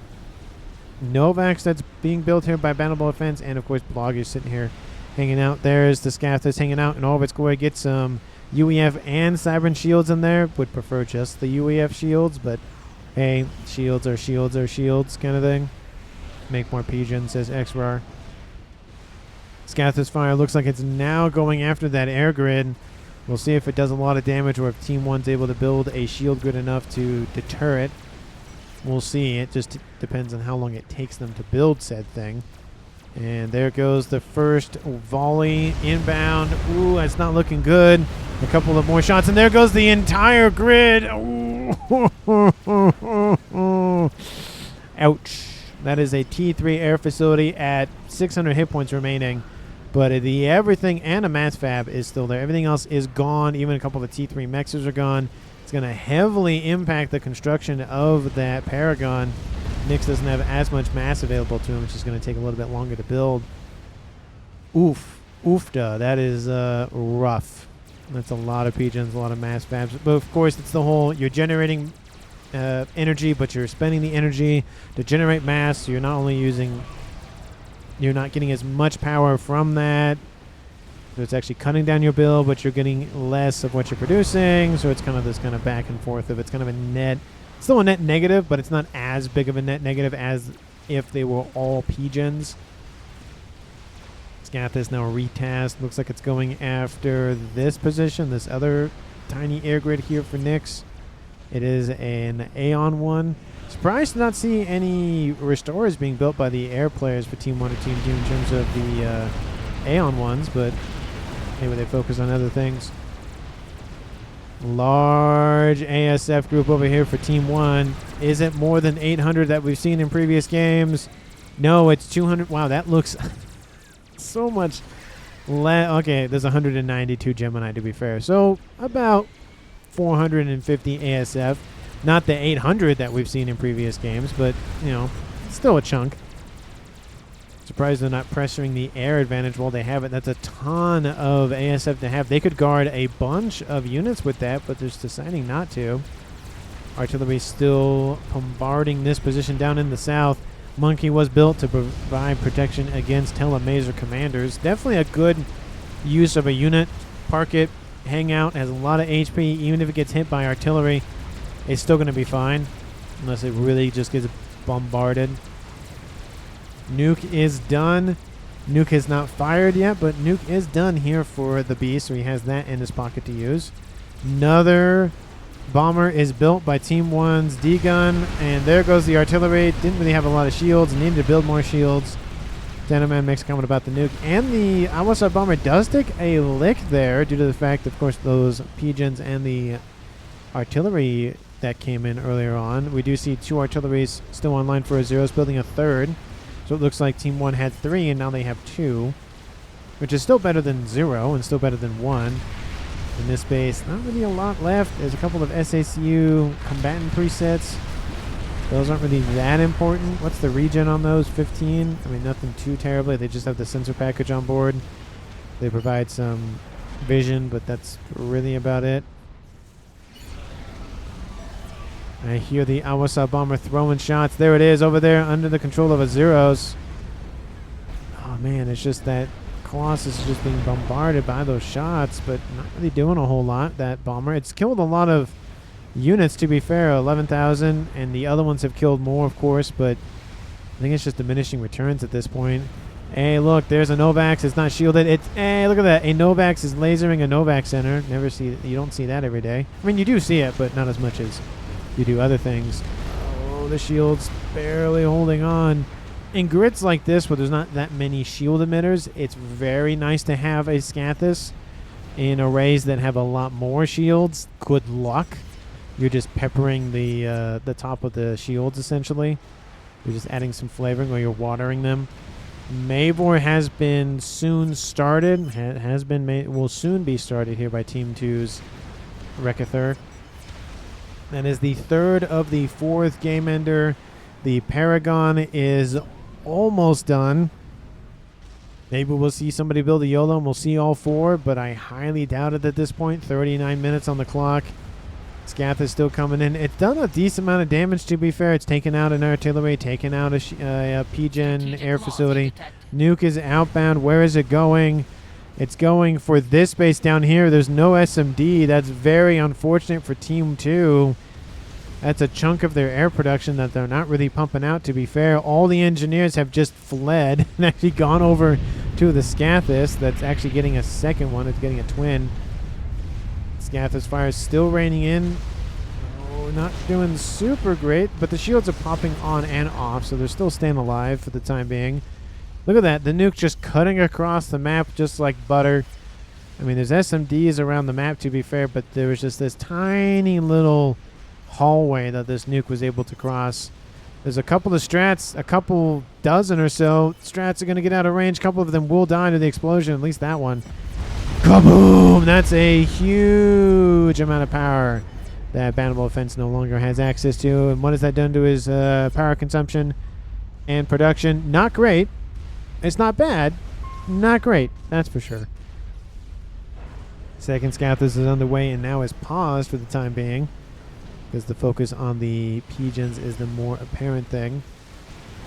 Novax that's being built here by Battle Offense, and of course Blog is sitting here hanging out. There's the Scathis hanging out in all of its glory. Get some UEF and Cybern shields in there. Would prefer just the UEF shields, but hey, shields are shields kind of thing. Make more Pigeons, says XRAR. Scathis fire looks like it's now going after that air grid. We'll see if it does a lot of damage or if Team 1's able to build a shield grid enough to deter it. We'll see. It just depends on how long it takes them to build said thing. And there goes the first volley inbound. Ooh, that's not looking good. A couple of more shots, and there goes the entire grid. Ooh. Ouch. That is a T3 air facility at 600 hit points remaining. But the everything and a mass fab is still there. Everything else is gone. Even a couple of the T3 mexers are gone. It's going to heavily impact the construction of that Paragon. Nyx doesn't have as much mass available to him, which is going to take a little bit longer to build. Oof. Oofda. That is rough. That's a lot of PGens, a lot of mass fabs. But of course, it's the whole, you're generating energy, but you're spending the energy to generate mass. So you're not only using, you're not getting as much power from that. So it's actually cutting down your build, but you're getting less of what you're producing. So it's kind of this kind of back and forth of, it's kind of a net, still a net negative, but it's not as big of a net negative as if they were all PGens. Scathis now retasked. Looks like it's going after this position, this other tiny air grid here for Nyx. It is an Aeon one. Surprised to not see any restorers being built by the air players for Team 1 or Team 2 in terms of the Aeon ones, but maybe they focus on other things. Large ASF group over here for Team 1. Is it more than 800 that we've seen in previous games? No, it's 200. Wow, that looks so much less. Okay, there's 192 Gemini to be fair. So about 450 ASF. Not the 800 that we've seen in previous games, but, you know, still a chunk. Surprised they're not pressuring the air advantage while they have it. That's a ton of ASF to have. They could guard a bunch of units with that, but they're just deciding not to. Artillery still bombarding this position down in the south. Monkey was built to provide protection against telemaser commanders. Definitely a good use of a unit. Park it, hang out, has a lot of HP. Even if it gets hit by artillery, it's still going to be fine. Unless it really just gets bombarded. Nuke is done. Nuke is not fired yet, but Nuke is done here for the Beast, so he has that in his pocket to use. Another bomber is built by Team 1's D-Gun, and there goes the artillery. Didn't really have a lot of shields, needed to build more shields. Gentleman makes a comment about the Nuke. And the Awasa bomber does take a lick there due to the fact, of course, those PGens and the artillery that came in earlier on. We do see 2 artilleries still online for a Zeros, building a third. So it looks like Team 1 had 3, and now they have 2, which is still better than 0 and still better than 1. In this base, not really a lot left. There's a couple of SACU combatant presets. Those aren't really that important. What's the regen on those? 15? I mean, nothing too terribly. They just have the sensor package on board. They provide some vision, but that's really about it. I hear the Awasa bomber throwing shots. There it is over there under the control of a Zeros. Oh, man, it's just that Colossus is just being bombarded by those shots, but not really doing a whole lot, that bomber. It's killed a lot of units, to be fair, 11,000, and the other ones have killed more, of course, but I think it's just diminishing returns at this point. Hey, look, there's a Novax. It's not shielded. It's, hey, look at that. A Novax is lasering a Novax center. Never see, you don't see that every day. I mean, you do see it, but not as much as you do other things. Oh, the shield's barely holding on. In grids like this, where there's not that many shield emitters, it's very nice to have a Scathis. In arrays that have a lot more shields, good luck. You're just peppering the top of the shields, essentially. You're just adding some flavoring, or you're watering them. Mavor has been soon started. Will soon be started here by Team 2's Rekethur. That is the third of the 4th game ender. The Paragon is almost done. Maybe we'll see somebody build a YOLO and we'll see all 4, but I highly doubt it at this point. 39 minutes on the clock. Scath is still coming in. It's done a decent amount of damage, to be fair. It's taken out an artillery, taken out a PGen air facility. Nuke is outbound. Where is it going? It's going for this base down here. There's no SMD. That's very unfortunate for Team 2. That's a chunk of their air production that they're not really pumping out, to be fair. All the engineers have just fled and actually gone over to the Scathis. That's actually getting a second one. It's getting a twin. Scathis fire is still raining in. Oh, not doing super great, but the shields are popping on and off, so they're still staying alive for the time being. Look at that. The Nuke just cutting across the map just like butter. I mean, there's SMDs around the map, to be fair, but there was just this tiny little hallway that this Nuke was able to cross. There's a couple of strats, a couple dozen or so. Strats are going to get out of range. A couple of them will die to the explosion, at least that one. Kaboom! That's a huge amount of power that bannable offense no longer has access to. And what has that done to his power consumption and production? Not great. It's not bad. Not great. That's for sure. Second Scathis is underway and now is paused for the time being, because the focus on the P-gens is the more apparent thing.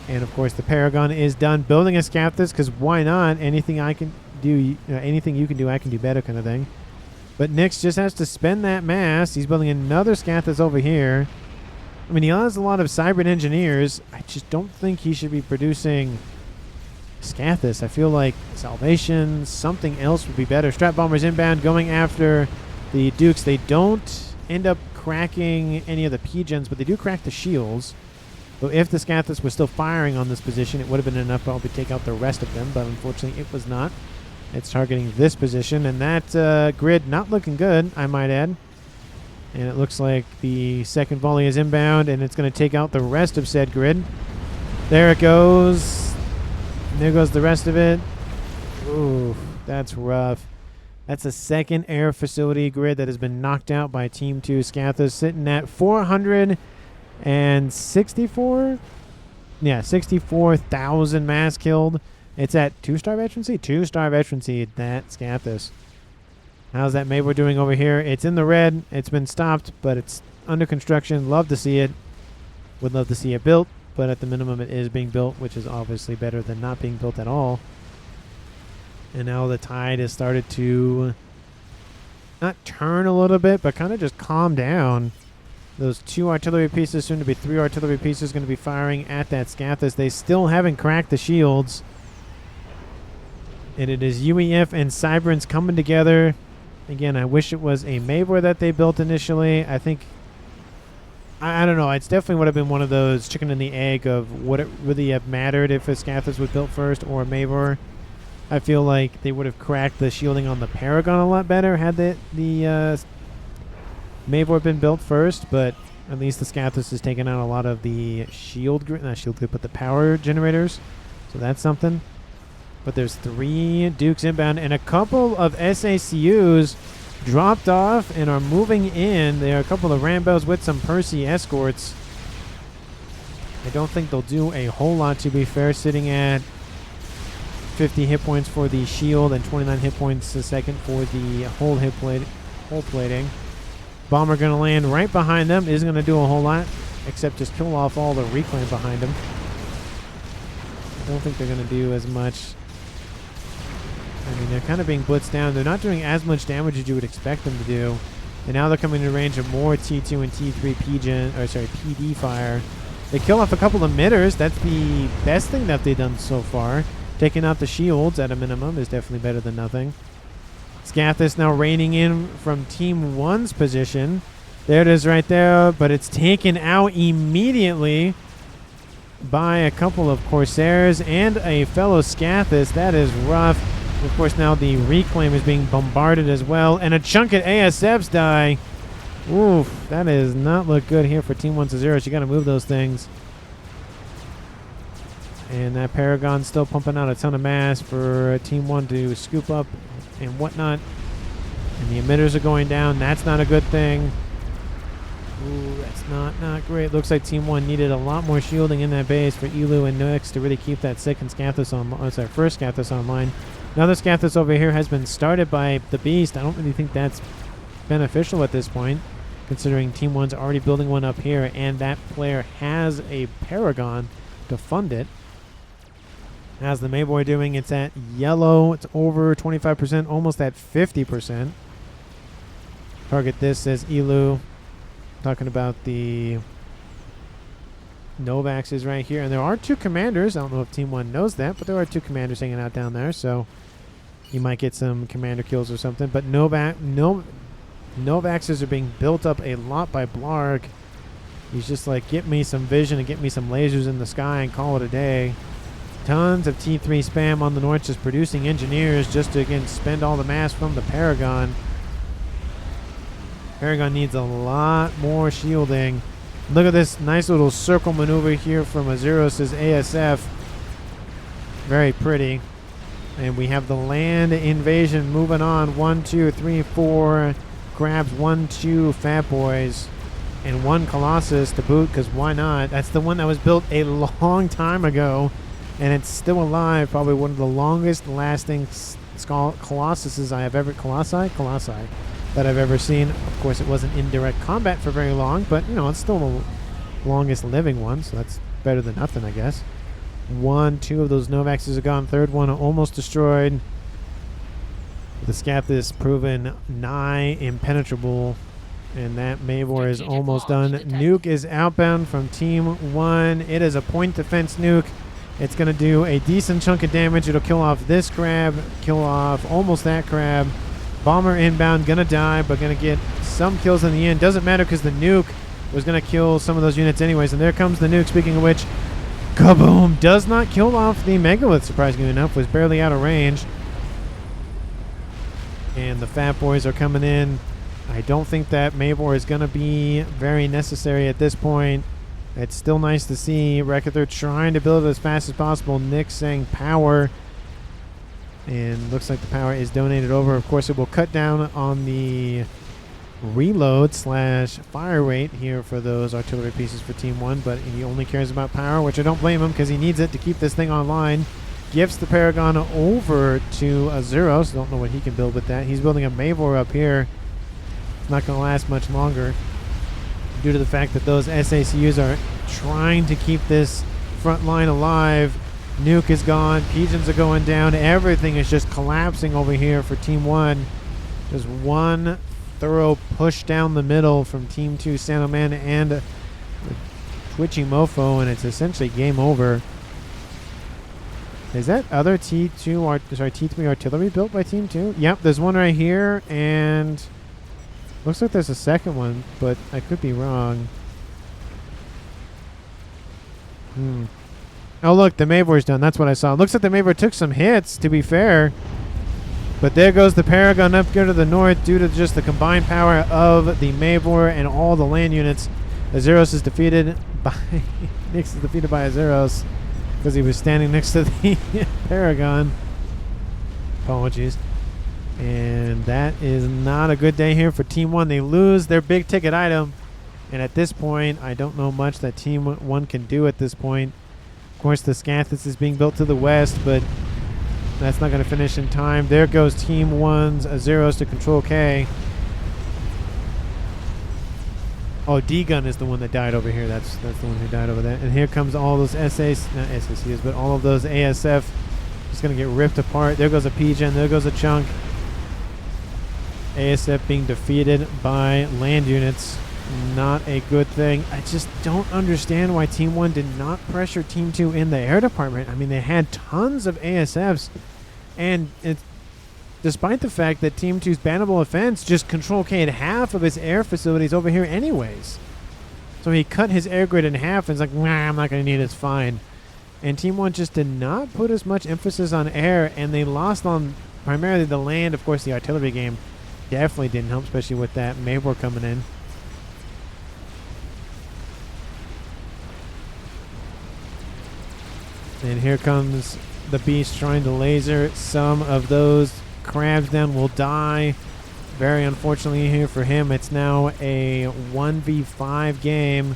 And of course the Paragon is done building a Scathis, because why not? Anything I can do, anything you can do, I can do better kind of thing. But Nyx just has to spend that mass. He's building another Scathis over here. I mean, he has a lot of Cybrid engineers. I just don't think he should be producing Scathis. I feel like Salvation, something else would be better. Strat Bombers inbound going after the Dukes. They don't end up cracking any of the P-gens, but they do crack the shields. So if the Scathis was still firing on this position, it would have been enough to probably take out the rest of them, but unfortunately it was not. It's targeting this position, and that grid not looking good, I might add. And it looks like the second volley is inbound, and it's going to take out the rest of said grid. There it goes. And there goes the rest of it. Ooh, that's rough. That's a second air facility grid that has been knocked out by Team 2 Scathis, sitting at 464? Yeah, 64,000 mass killed. It's at 2-star veterancy? 2-star veterancy, that Scathis. How's that Mabor doing over here? It's in the red. It's been stopped, but it's under construction. Love to see it. Would love to see it built, but at the minimum it is being built, which is obviously better than not being built at all. And now the tide has started to not turn a little bit, but kind of just calm down. Those 2 artillery pieces, soon to be 3 artillery pieces, going to be firing at that Scathis. They still haven't cracked the shields. And it is UEF and Cybrans coming together. Again, I wish it was a Mabor that they built initially. I think, I don't know, it's definitely would have been one of those chicken and the egg of would it really have mattered if a Scathis was built first or a Mabor. I feel like they would have cracked the shielding on the Paragon a lot better had the Mabor been built first, but at least the Scathis has taken out a lot of the not shield grid, but the power generators. So that's something. But there's 3 Dukes inbound, and a couple of SACUs dropped off and are moving in. There are a couple of Rambos with some Percy escorts. I don't think they'll do a whole lot, to be fair, sitting at 50 hit points for the shield and 29 hit points a second for the whole plating. Bomber going to land right behind them. Isn't going to do a whole lot, except just kill off all the reclaim behind them. I don't think they're going to do as much. I mean, they're kind of being blitzed down. They're not doing as much damage as you would expect them to do. And now they're coming in range of more T2 and T3 PD fire. They kill off a couple of emitters. That's the best thing that they've done so far. Taking out the shields at a minimum is definitely better than nothing. Scathis now raining in from Team 1's position. There it is right there, but it's taken out immediately by a couple of Corsairs and a fellow Scathis. That is rough. Of course, now the reclaim is being bombarded as well, and a chunk at ASFs die. Oof, that does not look good here for Team 1's Zeros. You got to move those things. And that Paragon's still pumping out a ton of mass for Team 1 to scoop up and whatnot. And the emitters are going down. That's not a good thing. Ooh, that's not great. Looks like Team 1 needed a lot more shielding in that base for Elu and Nyx to really keep that second Scathis on, first Scathis online. Another Scathis over here has been started by the Beast. I don't really think that's beneficial at this point, considering Team 1's already building one up here, and that player has a Paragon to fund it. How's the Mayboy doing? It's at yellow. It's over 25%, almost at 50%. Target this, says Elu. Talking about the Novax is right here. And there are 2 commanders. I don't know if Team 1 knows that, but there are 2 commanders hanging out down there. So you might get some commander kills or something. But Novaxes are being built up a lot by Blarg. He's just like, get me some vision and get me some lasers in the sky and call it a day. Tons of T3 spam on the north, just producing engineers just to, again, spend all the mass from the Paragon. Paragon needs a lot more shielding. Look at this nice little circle maneuver here from Azeros' ASF. Very pretty. And we have the land invasion moving on. 1, 2, 3, 4 grabs. 1, 2 Fat Boys. and 1 Colossus to boot, because why not? That's the one that was built a long time ago, and it's still alive. Probably one of the longest lasting Colossuses I have ever... Colossi that I've ever seen. Of course, it wasn't in direct combat for very long, but, you know, it's still the longest living one, so that's better than nothing, I guess. 2 of those Novaxes are gone. Third one almost destroyed. The Scathis proven nigh impenetrable, and that Mavor is almost done. Nuke is outbound from Team 1. It is a point defense nuke. It's going to do a decent chunk of damage. It'll kill off this crab, kill off almost that crab. Bomber inbound, going to die, but going to get some kills in the end. Doesn't matter because the nuke was going to kill some of those units anyways. And there comes the nuke, speaking of which. Kaboom! Does not kill off the Megalith, surprisingly enough. Was barely out of range. And the Fat Boys are coming in. I don't think that Mavor is going to be very necessary at this point. It's still nice to see Reckoner trying to build it as fast as possible. Nick saying power. And looks like the power is donated over. Of course, it will cut down on the reload / fire rate here for those artillery pieces for Team 1. But he only cares about power, which I don't blame him because he needs it to keep this thing online. Gifts the Paragon over to Azuros. Don't know what he can build with that. He's building a Mavor up here. It's not going to last much longer due to the fact that those SACUs are trying to keep this front line alive. Nuke is gone. Pigeons are going down. Everything is just collapsing over here for Team 1. There's one thorough push down the middle from Team 2 Sanoman and the Twitchy Mofo, and it's essentially game over. Is that other T3 artillery built by Team 2? Yep, there's one right here, and looks like there's a second one, but I could be wrong. Oh, look, the Mavor's done. That's what I saw. Looks like the Mavor took some hits, to be fair. But there goes the Paragon up here to the north due to just the combined power of the Mavor and all the land units. Azuros is defeated by... Nyx is defeated by Azuros because he was standing next to the Paragon. Apologies. And that is not a good day here for Team 1. They lose their big ticket item. And at this point, I don't know much that Team 1 can do at this point. Of course, the Scathis is being built to the west, but that's not going to finish in time. There goes Team 1's Azuros to Control K. Oh, D-Gun is the one that died over here. That's the one who died over there. And here comes all those not SACs, but all of those ASF. Just going to get ripped apart. There goes a PGen. There goes a chunk. ASF being defeated by land units. Not a good thing. I just don't understand why Team 1 did not pressure Team 2 in the air department. I mean, they had tons of ASFs, and despite the fact that Team 2's bannable offense just Control K'd half of his air facilities over here anyways. So he cut his air grid in half and is like, nah, I'm not going to need it, it's fine. And Team 1 just did not put as much emphasis on air, and they lost on primarily the land. Of course, the artillery game definitely didn't help, especially with that Mavor coming in. And here comes the Beast trying to laser some of those crabs down. Will die. Very unfortunately here for him. It's now a 1v5 game.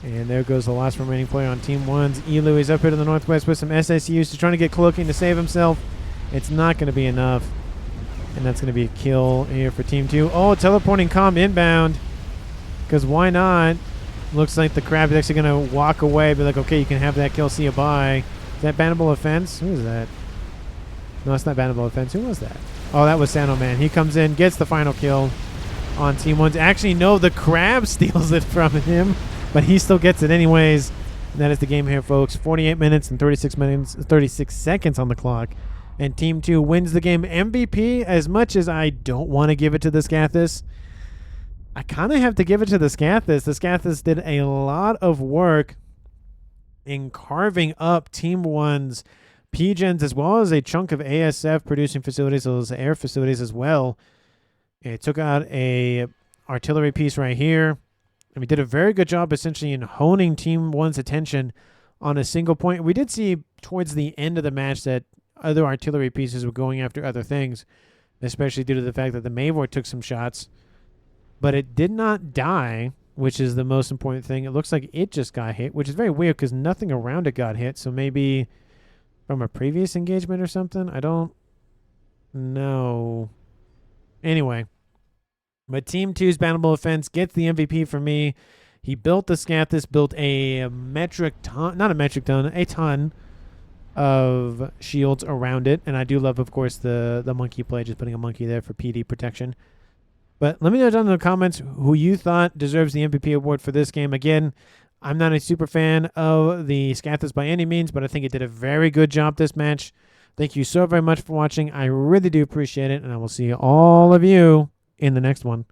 And there goes the last remaining player on Team 1's. Elu is up here to the northwest with some SSUs to trying to get cloaking to save himself. It's not going to be enough. And that's going to be a kill here for Team 2. Oh, teleporting comm inbound. Because why not? Looks like the crab is actually going to walk away. Be like, okay, you can have that kill. See you, bye. Is that bannable offense? Who is that? No, it's not bannable offense. Who was that? Oh, that was Sanoman. He comes in, gets the final kill on Team 1. Actually, no, the crab steals it from him. But he still gets it anyways. And that is the game here, folks. 48 minutes and 36 seconds on the clock. And Team 2 wins the game. MVP, as much as I don't want to give it to the Scathis, I kind of have to give it to the Scathis. The Scathis did a lot of work in carving up Team 1's PGens as well as a chunk of ASF producing facilities, those air facilities as well. It took out a artillery piece right here. And we did a very good job essentially in honing Team 1's attention on a single point. We did see towards the end of the match that other artillery pieces were going after other things, especially due to the fact that the Mavor took some shots. But it did not die, which is the most important thing. It looks like it just got hit, which is very weird because nothing around it got hit. So maybe from a previous engagement or something? I don't know. Anyway, but Team 2's Boundable Offense gets the MVP for me. He built the Scathis, built a ton of shields around it. And I do love, of course, the monkey play, just putting a monkey there for PD protection. But let me know down in the comments who you thought deserves the MVP award for this game. Again, I'm not a super fan of the Scathis by any means, but I think it did a very good job this match. Thank you so very much for watching. I really do appreciate it, and I will see all of you in the next one.